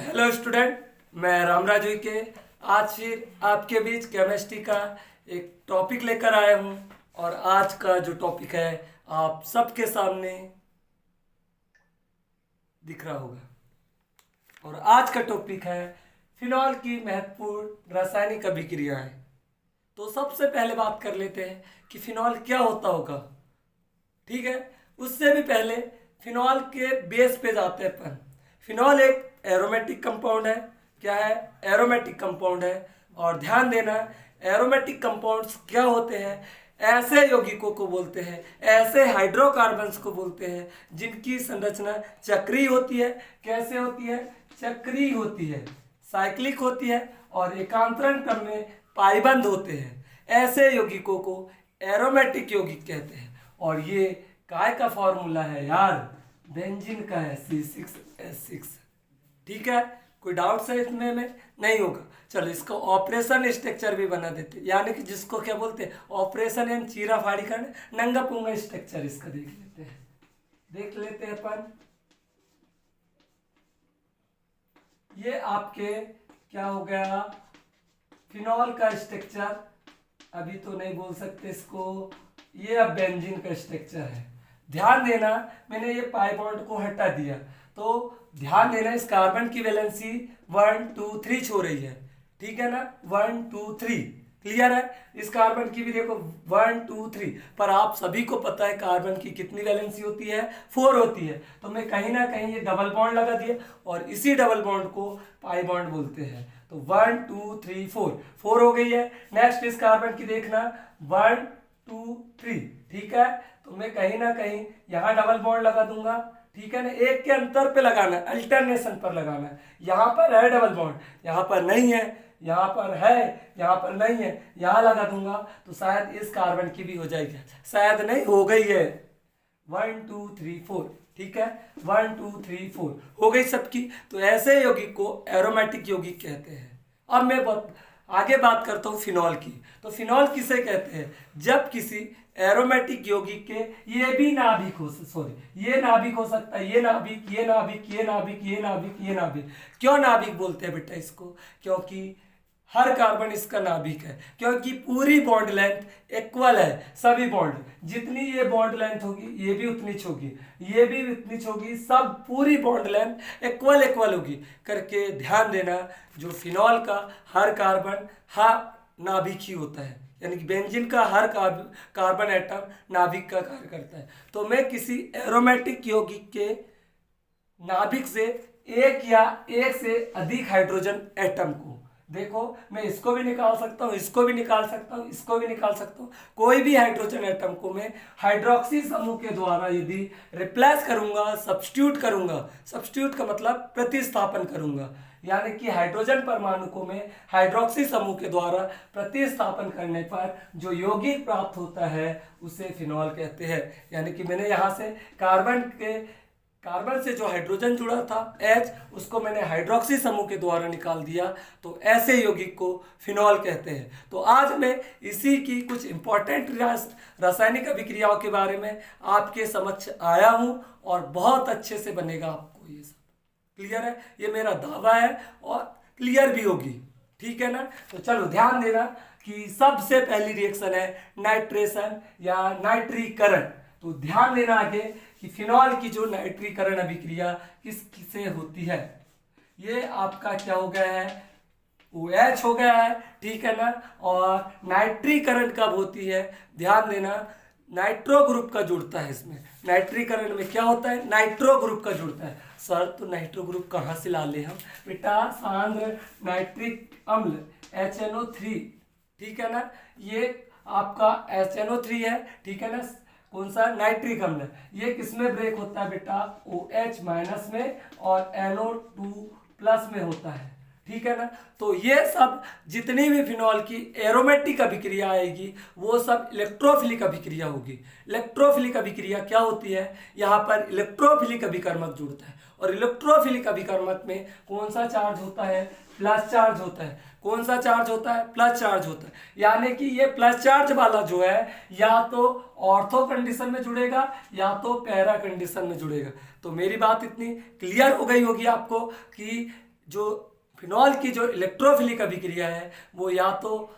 Hello student, मैं रामराजू के आज फिर आपके बीच केमिस्ट्री का एक टॉपिक लेकर आया हूँ। और आज का जो टॉपिक है आप सबके सामने दिख रहा होगा। और आज का टॉपिक है फिनॉल की महत्वपूर्ण रासायनिक अभिक्रियाएं। तो सबसे पहले बात कर लेते हैं कि फिनॉल क्या होता होगा। ठीक है, उससे भी पहले फिनॉल के बेस पे जाते हैं अपन। फिनॉल एक एरोमेटिक कंपाउंड है। क्या है? एरोमेटिक कंपाउंड है। और ध्यान देना, एरोमेटिक कंपाउंड्स क्या होते हैं? ऐसे यौगिकों को बोलते हैं, ऐसे हाइड्रोकार्बन्स को बोलते हैं जिनकी संरचना चक्रीय होती है। कैसे होती है? चक्रीय होती है, साइक्लिक होती है और एकांतरण क्रम में पाईबंद होते हैं। ऐसे यौगिकों को एरोमेटिक यौगिक कहते हैं। और ये काय का फॉर्मूला है यार? बेंजीन का है, C6H6। ठीक है, कोई डाउट्स है इसमें में? नहीं होगा। चलो इसको ऑपरेशन स्ट्रक्चर भी बना देते, यानी कि जिसको क्या बोलते हैं, ऑपरेशन एंड चीरा फाड़ी का नंगा पुंगा स्ट्रक्चर इसका देख लेते हैं अपन। ये आपके क्या हो गया, फिनॉल का स्ट्रक्चर। अभी तो नहीं बोल सकते इसको। ये अब बेंजीन का स्ट्रक्चर है। ध्यान देना, मैंने ये पाई बॉन्ड को हटा दिया तो ध्यान देना, इस कार्बन की वैलेंसी 1 2 3 छो रही है। ठीक है ना, 1 2 3 क्लियर है। इस कार्बन की भी देखो 1 2 3, पर आप सभी को पता है कार्बन की कितनी वैलेंसी होती है? 4 होती है। तो मैं कहीं ना कहीं ये डबल बॉन्ड लगा दिया और इसी डबल बॉन्ड को पाई बॉन्ड बोलते हैं। तो 1 2 3 4 हो गई है। नेक्स्ट इस कार्बन की देखना 1 2 3। ठीक है, तो मैं कहीं ना कहीं यहाँ डबल बॉन्ड लगा दूंगा। ठीक है ना, एक के अंतर पे लगाना है, अल्टरनेशन पर लगाना है। यहाँ पर है डबल बॉन्ड, यहाँ पर नहीं है, यहाँ पर है, यहाँ पर नहीं है, यहाँ लगा दूंगा तो शायद इस कार्बन की भी हो जाएगी। शायद नहीं, हो गई है। 1 2 3 4। ठीक है, 1 2 3 4 हो गई सबकी। तो ऐसे यौगिक को एरोमेटिक यौगिक कहते हैं। अब मैं आगे बात करता हूँ फिनॉल की। तो फिनॉल किसे कहते हैं? जब किसी एरोमेटिक यौगिक के ये भी नाभिक हो, ये नाभिक हो सकता है, ये नाभिक, ये नाभिक, ये नाभिक, ये नाभिक, ये नाभिक। क्यों नाभिक बोलते हैं बेटा इसको? क्योंकि हर कार्बन इसका नाभिक है, क्योंकि पूरी बॉन्ड लेंथ इक्वल है। सभी बॉन्ड, जितनी ये बॉन्ड लेंथ होगी ये भी उतनी होगी, ये भी उतनी होगी, सब पूरी बॉन्ड लेंथ इक्वल होगी करके। ध्यान देना, जो फिनॉल का हर कार्बन नाभिक ही होता है, यानी कि बेंजीन का हर कार्बन एटम नाभिक का कार्य करता है। तो मैं किसी एरोमेटिक यौगिक के नाभिक से एक या एक से अधिक हाइड्रोजन एटम को, देखो मैं इसको भी निकाल सकता हूँ, इसको भी निकाल सकता हूँ, इसको भी निकाल सकता हूँ। कोई भी हाइड्रोजन एटम को मैं हाइड्रोक्सी समूह के द्वारा यदि रिप्लेस करूंगा, सब्स्टिट्यूट करूंगा, सब्स्टिट्यूट का मतलब प्रतिस्थापन करूंगा, यानी कि हाइड्रोजन परमाणु को मैं हाइड्रोक्सी समूह के द्वारा प्रतिस्थापन करने पर जो यौगिक प्राप्त होता है उसे फिनॉल कहते हैं। यानी कि मैंने यहाँ से कार्बन से जो हाइड्रोजन जुड़ा था H, उसको मैंने हाइड्रोक्सी समूह के द्वारा निकाल दिया, तो ऐसे यौगिक को फिनॉल कहते हैं। तो आज मैं इसी की कुछ इंपॉर्टेंट रासायनिक अभिक्रियाओं के बारे में आपके समक्ष आया हूं और बहुत अच्छे से बनेगा आपको ये सब। क्लियर है? ये मेरा दावा है और क्लियर भी होगी। ठीक है ना? तो चलो ध्यान देना कि सबसे पहली रिएक्शन है नाइट्रेशन या नाइट्रीकरण। तो ध्यान देना आगे कि फिनॉल की जो नाइट्रीकरण अभिक्रिया किससे होती है। ये आपका क्या हो गया है? OH हो गया है। ठीक है ना? और नाइट्रीकरण कब होती है? ध्यान देना, नाइट्रो ग्रुप का जुड़ता है इसमें। नाइट्रीकरण में क्या होता है? नाइट्रो ग्रुप का जुड़ता है। सर तो नाइट्रो ग्रुप कहाँ से ला ले हम? बेटा सांद्र नाइट्रिक अम्ल HNO3। ठीक है ना, ये आपका HNO3 है। ठीक है ना, कौन सा? नाइट्रिक अम्ल। ये किसमें ब्रेक होता है बेटा? OH माइनस में और NO2 प्लस में होता है। ठीक है ना, तो ये सब जितनी भी फिनॉल की एरोमेटिक अभिक्रिया आएगी वो सब इलेक्ट्रोफिलिक अभिक्रिया होगी। इलेक्ट्रोफिलिक अभिक्रिया क्या होती है? यहाँ पर इलेक्ट्रोफिलिक अभिकर्मक जुड़ता है और इलेक्ट्रोफिलिक अभिकर्मक में कौन सा चार्ज होता है? प्लस चार्ज होता है। कौन सा चार्ज होता है? प्लस चार्ज होता है। यानी कि ये प्लस चार्ज वाला जो है या तो ऑर्थो कंडीशन में जुड़ेगा या तो पैरा कंडीशन में जुड़ेगा। तो मेरी बात इतनी क्लियर हो गई होगी आपको कि जो फिनॉल की जो इलेक्ट्रोफिलिक अभिक्रिया है वो या तो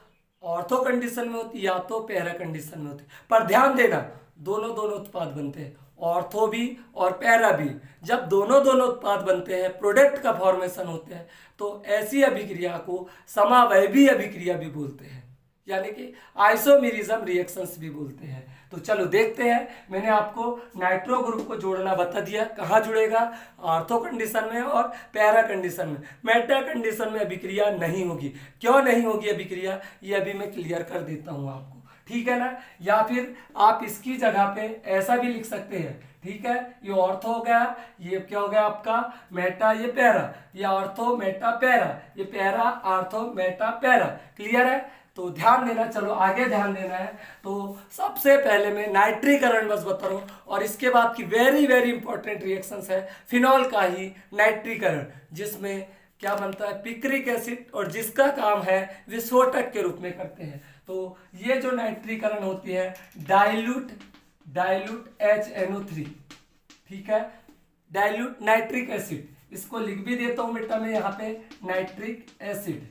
ऑर्थो कंडीशन में होती है या तो पैरा कंडीशन में होती है। पर ध्यान देना, दोनों दोनों उत्पाद बनते हैं, ऑर्थो भी और पैरा भी। जब दोनों दोनों उत्पाद बनते हैं, प्रोडक्ट का फॉर्मेशन होते हैं, तो ऐसी अभिक्रिया को समावयवी अभिक्रिया भी बोलते हैं, यानी कि आइसोमेरिज्म रिएक्शंस भी बोलते हैं। तो चलो देखते हैं। मैंने आपको नाइट्रो ग्रुप को जोड़ना बता दिया, कहाँ जुड़ेगा, ऑर्थो कंडीशन में और पैरा कंडीशन में। मेटा कंडीशन में अभिक्रिया नहीं होगी। क्यों नहीं होगी अभिक्रिया, ये अभी मैं क्लियर कर देता हूँ आपको, ठीक है ना। या फिर आप इसकी जगह पे ऐसा भी लिख सकते हैं, ठीक है, ये ऑर्थो हो गया, ये क्या हो गया आपका मेटा, ये पैरा, ये ऑर्थो मेटा पैरा, ये para ortho Meta para. Clear है। तो ध्यान देना, चलो आगे ध्यान देना है। तो सबसे पहले मैं नाइट्रीकरण बस बता रहा हूँ, और इसके बाद की वेरी वेरी इंपॉर्टेंट रिएक्शंस है फिनॉल का ही नाइट्रीकरण, जिसमें क्या बनता है पिक्रिक एसिड, और जिसका काम है विस्फोटक के रूप में करते हैं। तो ये जो नाइट्रीकरण होती है डाइल्यूट HNO3, ठीक है, डाइल्यूट नाइट्रिक एसिड, इसको लिख भी देता हूं बेटा मैं यहाँ पे नाइट्रिक एसिड,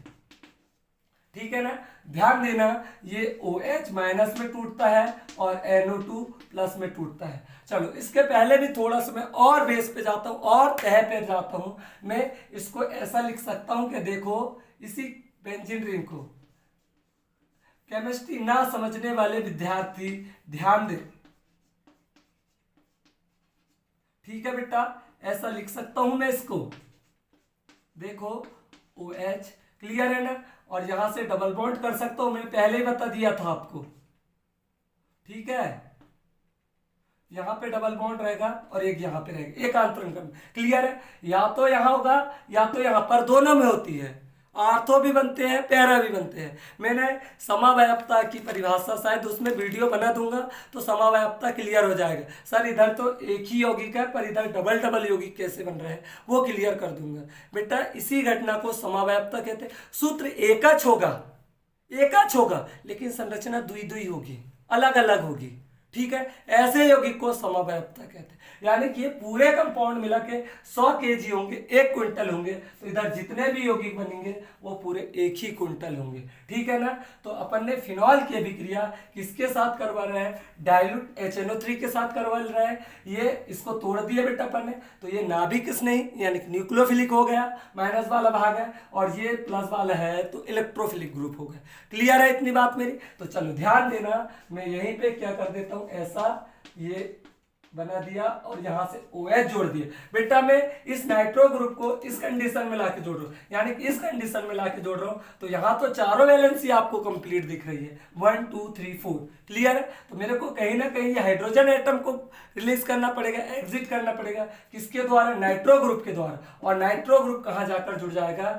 ठीक है ना। ध्यान देना, ये OH माइनस में टूटता है और NO2 प्लस में टूटता है। चलो इसके पहले भी थोड़ा सा मैं और बेस पे जाता हूँ और तह पे जाता हूँ। मैं इसको ऐसा लिख सकता हूँ कि देखो, इसी बेंजीन रिंग को केमिस्ट्री ना समझने वाले विद्यार्थी ध्यान दे, ठीक है बेटा, ऐसा लिख सकता हूं मैं इसको, देखो OH, क्लियर है ना। और यहां से डबल बॉन्ड कर सकता हूं, मैंने पहले ही बता दिया था आपको, ठीक है। यहां पे डबल बॉन्ड रहेगा और एक यहां पे रहेगा, एक अंतरण करना, क्लियर है। या तो यहां होगा या तो यहां पर, दोनों में होती है, ऑर्थो भी बनते हैं पैरा भी बनते हैं। मैंने समावयवता की परिभाषा शायद उसमें वीडियो बना दूंगा तो समावयवता क्लियर हो जाएगा। सर इधर तो एक ही यौगिक है पर इधर डबल डबल यौगिक कैसे बन रहे हैं वो क्लियर कर दूंगा बेटा। इसी घटना को समावयवता कहते हैं। सूत्र एकच होगा लेकिन संरचना दुई दुई होगी, अलग अलग होगी, ठीक है। ऐसे यौगिक को समावयवता कहते हैं। यानी कि ये पूरे कंपाउंड मिला के 100 kg होंगे, 1 क्विंटल होंगे, तो इधर जितने भी यौगिक बनेंगे वो पूरे 1 ही क्विंटल होंगे, ठीक है ना। तो अपन ने फिनॉल की अभिक्रिया किसके साथ करवा रहे हैं, डाइल्यूट HNO3 के साथ करवा रहे हैं। ये इसको तोड़ दिया बेटा अपन ने, तो ये नाभिक नहीं यानी कि न्यूक्लियोफिलिक हो गया, माइनस वाला भाग है, और ये प्लस वाला है तो इलेक्ट्रोफिलिक ग्रुप हो गया। क्लियर है इतनी बात मेरी। तो चलो ध्यान देना, मैं यहीं पे क्या कर देता हूं, ऐसा ये बना दिया और यहां से OH जोड़ दिया। बेटा मैं इस नाइट्रो ग्रुप को इस कंडीशन में लाके जोड़ रहा हूं, यानी कि इस कंडीशन में लाके जोड़ रहा हूं, तो यहां तो चारों वैलेंसी आपको कंप्लीट दिख रही है, 1 2 3 4, क्लियर है। तो मेरे को कहीं ना कहीं ये हाइड्रोजन एटम को रिलीज करना पड़ेगा, एग्जिट करना पड़ेगा, किसके द्वारा, नाइट्रो ग्रुप के द्वारा। और नाइट्रो ग्रुप कहां जाकर जुड़ जाएगा,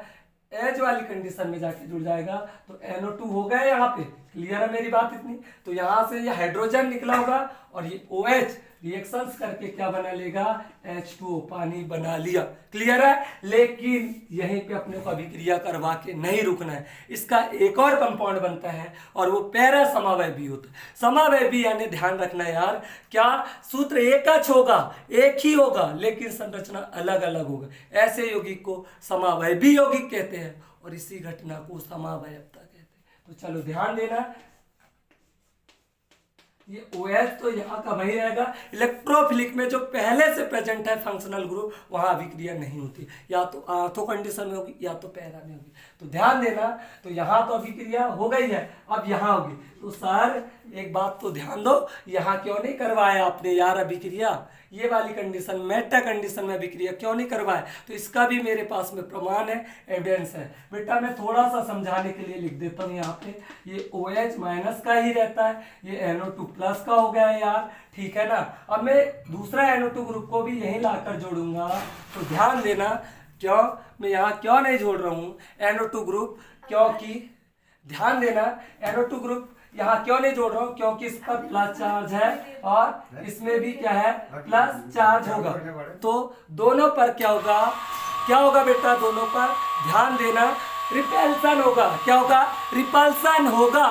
H वाली कंडीशन में जाके जुड़ जाएगा, तो NO2 हो गया यहाँ पे। क्लियर है मेरी बात इतनी। तो यहां से ये हाइड्रोजन निकला होगा और ये OH रिएक्शंस करके क्या बना लेगा, H2O, पानी बना लिया। क्लियर है। लेकिन यहीं पे अपने को अभिक्रिया करवा के नहीं रुकना है, इसका एक और कंपाउंड बनता है और वो पैरा समावयवी होता है। समावयवी यानी ध्यान रखना यार, क्या सूत्र एकच होगा, एक ही होगा, लेकिन संरचना अलग अलग होगा। ऐसे यौगिक को समावयवी यौगिक कहते हैं और इसी घटना को समावयवता कहते हैं। तो चलो ध्यान देना, ये OH तो यहाँ का वही रहेगा। इलेक्ट्रोफिलिक में जो पहले से प्रेजेंट है फंक्शनल ग्रुप, वहां अभिक्रिया नहीं होती, या तो ऑर्थो कंडीशन में होगी या तो पैरा में होगी। तो ध्यान देना, तो यहाँ तो अभिक्रिया हो गई है, अब यहाँ होगी। तो सर एक बात तो ध्यान दो, यहाँ क्यों नहीं करवाया आपने यार अभिक्रिया, ये वाली कंडीशन मेटा कंडीशन में अभिक्रिया क्यों नहीं करवाया। तो इसका भी मेरे पास में प्रमाण है, एविडेंस है बेटा। मैं थोड़ा सा समझाने के लिए लिख देता हूँ यहाँ पे, ये OH माइनस का ही रहता है, ये NO2 प्लस का हो गया है यार, ठीक है ना। अब मैं दूसरा NO2 ग्रुप को भी यहीं लाकर जोड़ूंगा। तो ध्यान देना, क्यों मैं यहाँ क्यों नहीं जोड़ रहा हूँ NO2 ग्रुप, क्योंकि ध्यान देना NO2 ग्रुप यहाँ क्यों नहीं जोड़ रहा हूँ, क्योंकि इस पर प्लस चार्ज है और इसमें भी क्या है, प्लस चार्ज होगा। तो दोनों पर क्या होगा बेटा, दोनों पर ध्यान देना, रिपल्सन होगा। क्या होगा, रिपल्सन होगा,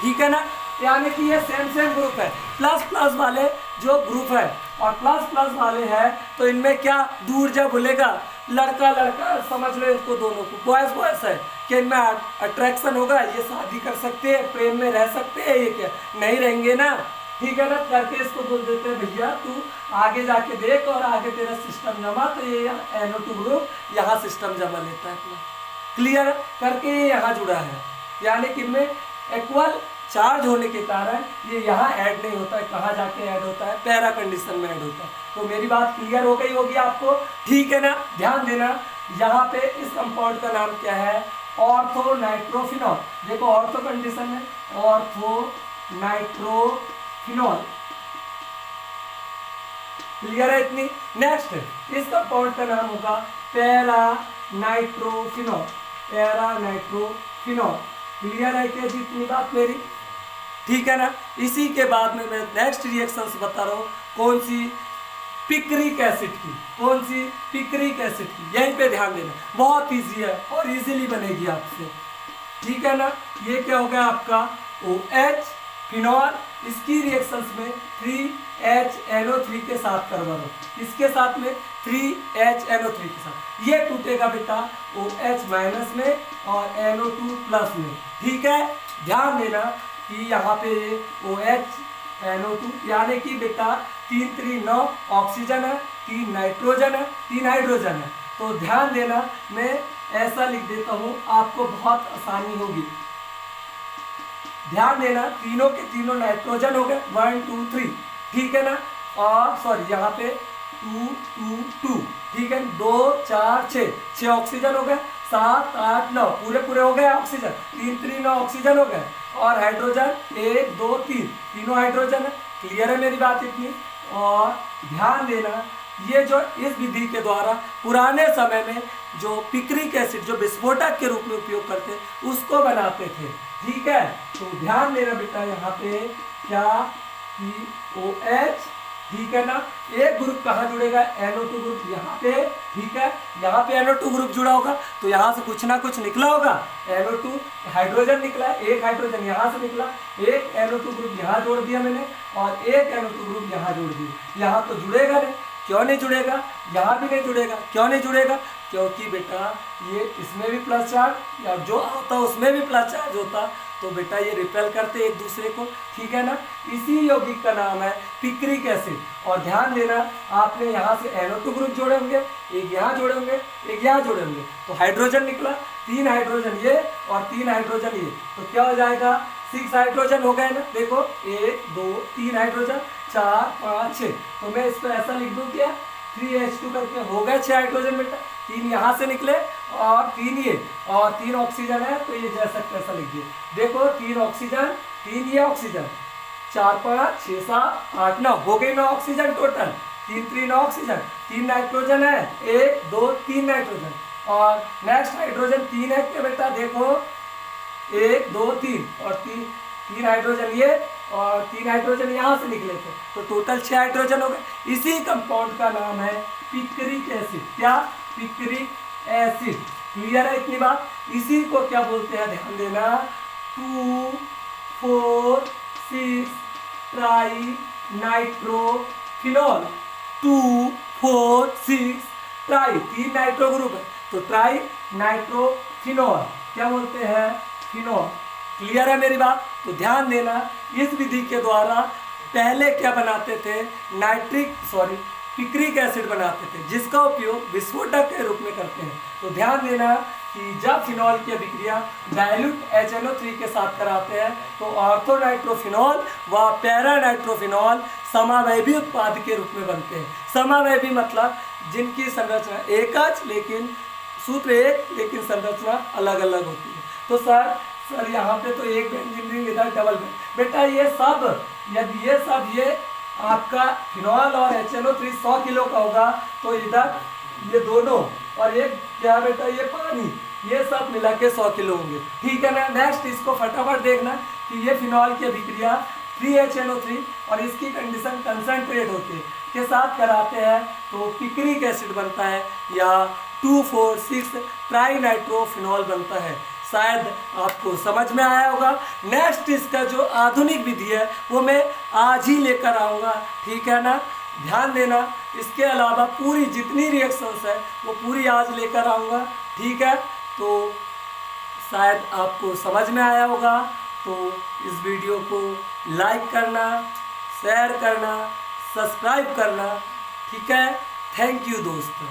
ठीक है ना। यानी कि ये सेम ग्रुप है, प्लस प्लस वाले जो ग्रुप है और प्लस प्लस वाले हैं, तो इनमें क्या दूर जब बोलेगा, लड़का लड़का समझ लो इनको दोनों को, बॉयज बॉयज है कि इनमें अट्रैक्शन होगा, ये शादी कर सकते हैं, प्रेम में रह सकते हैं, ये क्या नहीं रहेंगे ना, ठीक है ना। करके इसको बोल देते हैं भैया तू आगे जाके देख और आगे तेरा सिस्टम जमा, तो ये NO2 ग्रुप यहाँ सिस्टम जमा लेता है अपना, क्लियर करके ये यहाँ जुड़ा है, यानी कि इनमें इक्वल चार्ज होने के कारण ये यहाँ ऐड नहीं होता है, कहाँ जाके ऐड होता है, पैरा कंडीशन में ऐड होता है। तो मेरी बात क्लियर हो गई होगी आपको, ठीक है ना। ध्यान देना यहाँ पे इस कंपाउंड का नाम क्या है, ऑर्थो नाइट्रोफिनॉल। देखो ऑर्थो कंडीशन में ऑर्थो नाइट्रोफिनॉल, क्लियर है इतनी। नेक्स्ट इस कंपाउंड का नाम होगा para nitrophenol, para nitrophenol, clear है क्या जी इतनी बात मेरी, ठीक है ना। इसी के बाद में मैं नेक्स्ट रिएक्शंस बता रहा हूँ, कौन सी, पिक्रिक एसिड की, कौन सी, पिक्रिक एसिड की, यहीं पे ध्यान देना, बहुत इजी है और इजीली बनेगी आपसे, ठीक है ना। ये क्या हो गया आपका OH फिनॉल, इसकी रिएक्शंस में 3HNO3 के साथ करवा दो, इसके साथ में 3HNO3 के साथ, ये टूटेगा बेटा OH माइनस में और NO2 प्लस में, ठीक है। ध्यान देना कि यहाँ पे OH NO2 यानी कि बेटा 3 3 9 ऑक्सीजन है, 3 नाइट्रोजन है, 3 हाइड्रोजन है। तो ध्यान देना मैं ऐसा लिख देता हूँ, आपको बहुत आसानी होगी। ध्यान देना तीनों के तीनों नाइट्रोजन हो गए 1 2 3, ठीक है ना। और सॉरी यहाँ पे 2 2 2, ठीक है, 2 4 6 ऑक्सीजन हो गए, 7 8 9 पूरे पूरे हो गए ऑक्सीजन, 3 3 9 ऑक्सीजन हो गए, और हाइड्रोजन 1 2 3, तीनों हाइड्रोजन है, क्लियर है मेरी बात इतनी। और ध्यान देना ये जो इस विधि के द्वारा पुराने समय में जो पिक्रिक एसिड जो विस्फोटक के रूप में उपयोग करते उसको बनाते थे, ठीक है। तो ध्यान देना बेटा यहाँ पे क्या कि OH, ठीक है ना। एक ग्रुप कहाँ जुड़ेगा, NO2 ग्रुप यहाँ पे, ठीक है, यहाँ पे NO2 ग्रुप जुड़ा होगा, तो यहाँ से कुछ ना कुछ निकला होगा, NO2 हाइड्रोजन निकला, एक हाइड्रोजन यहाँ से निकला, एक NO2 ग्रुप यहाँ जोड़ दिया मैंने और एक NO2 ग्रुप यहाँ जोड़ दिया, यहाँ तो जुड़ेगा नहीं, क्यों नहीं जुड़ेगा, यहाँ भी नहीं जुड़ेगा, क्यों नहीं जुड़ेगा, क्योंकि बेटा ये इसमें भी प्लस चार्ज या जो होता उसमें भी प्लस चार्ज होता, तो बेटा ये रिपेल करते एक दूसरे को, ठीक है ना। इसी यौगिक का नाम है पिक्रिक एसिड। और ध्यान देना आपने यहाँ से NO2 ग्रुप जोड़े होंगे, एक यहाँ जोड़े होंगे, एक यहाँ जोड़े होंगे, तो हाइड्रोजन निकला, 3 हाइड्रोजन ये और 3 हाइड्रोजन ये, तो क्या हो जाएगा 6 हाइड्रोजन हो गए ना। देखो 1 2 3 हाइड्रोजन, 4 5 6, तो मैं इसको ऐसा लिख दूँ क्या 3H2 करके हो गए 6 हाइड्रोजन बेटा, 3 यहाँ से निकले और 3 ये और 3 ऑक्सीजन है, तो ये जैसा कैसा लिख दिए। देखो 3 ऑक्सीजन, 3 ये ऑक्सीजन, 4 5 6 7 8 9 हो गई 9 ऑक्सीजन टोटल, 3 3 9 ऑक्सीजन, 3 नाइट्रोजन है, 1 2 3 नाइट्रोजन, और नेक्स्ट हाइड्रोजन 3 है क्या बेटा, देखो 1 2 3 और 3 हाइड्रोजन ये और 3 हाइड्रोजन यहाँ से निकले थे, तो टोटल 6 हाइड्रोजन हो गए। इसी कंपाउंड का नाम है पिक्रिक एसिड, क्या, पिक्रिक एसिड, क्लियर है इतनी बात। इसी को क्या बोलते हैं, ध्यान देना 2 4 6 try nitrophenol, 2 4 6 try, 3 nitro group है, तो ट्राई नाइट्रोफिनॉल क्या बोलते हैं, फिनॉल, क्लियर है मेरी बात। तो ध्यान देना इस विधि के द्वारा पहले क्या बनाते थे, पिक्रिक एसिड बनाते थे, जिसका उपयोग विस्फोटक के रूप में करते हैं। तो ध्यान देना कि जब फिनॉल की अभिक्रिया डाइल्यूट HNO3 के साथ कराते हैं तो ऑर्थो नाइट्रोफिनॉल व पैरा नाइट्रोफिनॉल समावयवी उत्पाद के रूप में बनते हैं। समावयवी मतलब जिनकी संरचना एक लेकिन सूत्र एक, लेकिन संरचना अलग अलग होती है। तो सर यहाँ पे तो एक बेंजीन रिंग, इधर डबल बेटा ये सब, यदि ये सब ये आपका फिनॉल और HNO3 100 किलो का होगा, तो इधर ये दोनों और एक क्या बेटा ये पानी, ये सब मिला के 100 किलो होंगे, ठीक है ना। नेक्स्ट इसको फटाफट देखना कि ये फिनॉल की अभिक्रिया 3HNO3 और इसकी कंडीशन कंसंट्रेट होती है के साथ कराते हैं तो पिक्रिक एसिड बनता है या 2,4,6 ट्राई नाइट्रोफिनॉल बनता है। शायद आपको समझ में आया होगा। नेक्स्ट इसका जो आधुनिक विधि है वो मैं आज ही लेकर आऊँगा, ठीक है ना। ध्यान देना। इसके अलावा पूरी जितनी रिएक्शंस है वो पूरी आज लेकर आऊँगा, ठीक है। तो शायद आपको समझ में आया होगा। तो इस वीडियो को लाइक करना, शेयर करना, सब्सक्राइब करना, ठीक है। थैंक यू दोस्तों।